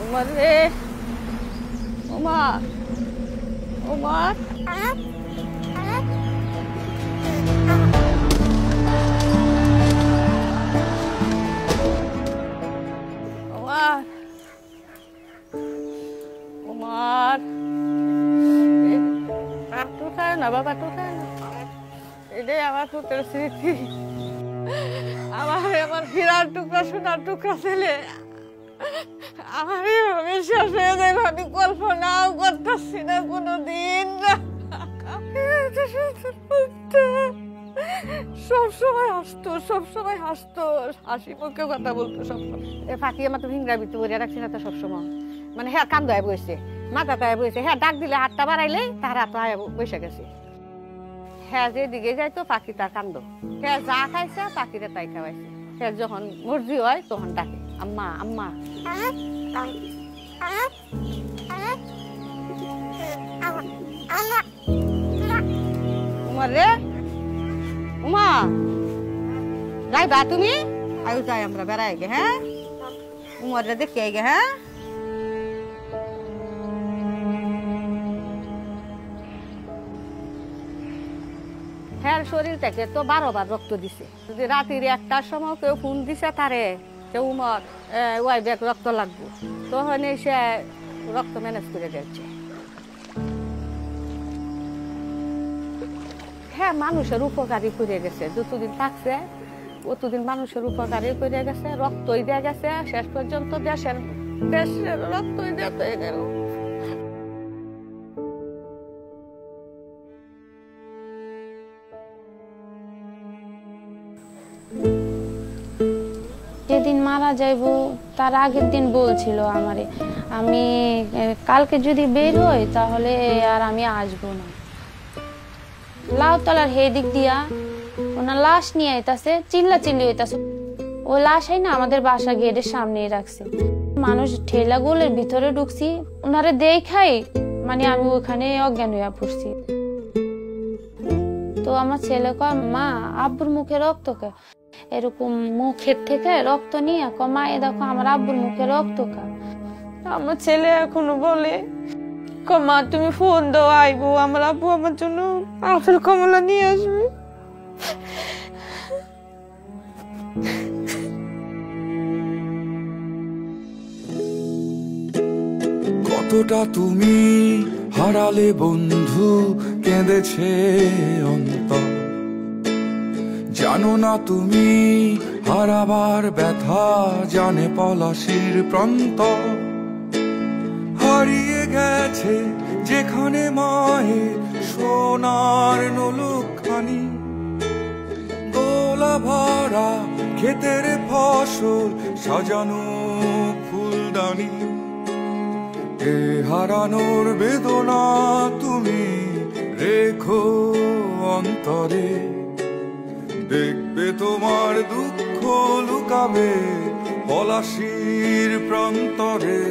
উমার রে, উমার, উমার, উমার, উমার, একটু খায় না বাবা, একটু খায় না। এটাই আমার পুত্রের স্মৃতি। আমার হীরার টুকরা, সোনার টুকরা ছেলে আমার এভাবে শেষ হয়ে যাবে আমি কল্পনাও করতেছি না কোনোদিন। সবসময় হাসতো, সবসময় হাসতো, হাসি মুখে কথা বলতো সবসময়। ফাঁকি আমার তো ভিংরা ভিতরে বলে রাখছি না তো সবসময়, মানে হ্যাঁ কান্দ হয়ে বসছে, মাথা তায় বসে, হ্যাঁ ডাক দিলে হাতটা বাড়াইলে তার হাত বসে গেছে। হ্যাঁ যেদিকে যাইতো পাখি তার কান্দ, হ্যাঁ যা খাইছে পাখিরে তাই খাওয়াইছে। হ্যাঁ যখন মর্জি হয় তখন ডাকে আম্মা আম্মা। উমা রে, উমা যাইবা তুমি? আয়ু যাই আমরা বেড়াই গে। হ্যাঁ উমর রে দেখে গে। হ্যাঁ হ্যাঁ শরীর থেকে তো 12 বার রক্ত দিছে। যদি রাতের 1টার সময় কেউ ফোন দিছে তারে যে উমর ওই ব্যাগ রক্ত লাগবে, তখন এসে রক্ত ম্যানেজ করে দিচ্ছে। হ্যাঁ মানুষের উপকারী করে গেছে, যতদিন থাকছে অতদিন মানুষের উপকারী করে গেছে, রক্তই দিয়ে গেছে, শেষ পর্যন্ত দেশের রক্তই দিয়ে গেল। যেদিন মারা যাইব তার আগের দিন বলছিল আমারে, আমি কালকে যদি বের হই তাহলে আর আমি আসবো না। লাউতলার হে দিক দিয়া ওনার লাশ নিয়ে আইতাছে, চিল্লা চিল্লি হইতাছে। ওই লাশ না আমাদের বাসা গেটের সামনে রাখছে। মানুষ ঠেলা গোলের ভিতরে ঢুকছি, ওনারে দেখাই মানে আমি ওখানে অজ্ঞান হইয়া পড়ছি। তো আমার ছেলে কয় মা আব্বুর মুখে রক্ত কে? এরকম মুখের থেকে রক্ত নিয়ে মা এ দেখো আমার আব্বুর মুখে রক্ত কা। আমার ছেলে এখনো বলে মা তুমি ফোন দাও আইবো, আমার আব্বু আমার জন্য আপেল কমলা নিয়ে আসবে। কতটা তুমি হারালে বন্ধু, কেঁদেছে অন্তর। জানো না তুমি হারাবার ব্যথা, জানে পলাশির প্রান্ত। হারিয়ে গেছে যেখানে মায়ের সোনার নলুকখানি, দোলা ভরা ক্ষেতের ফসল, সাজানো ফুলদানি। এ হারানোর বেদনা তুমি রেখো অন্তরে, দেখবে তোমার দুঃখ লুকাবে পলাশির প্রান্তরে।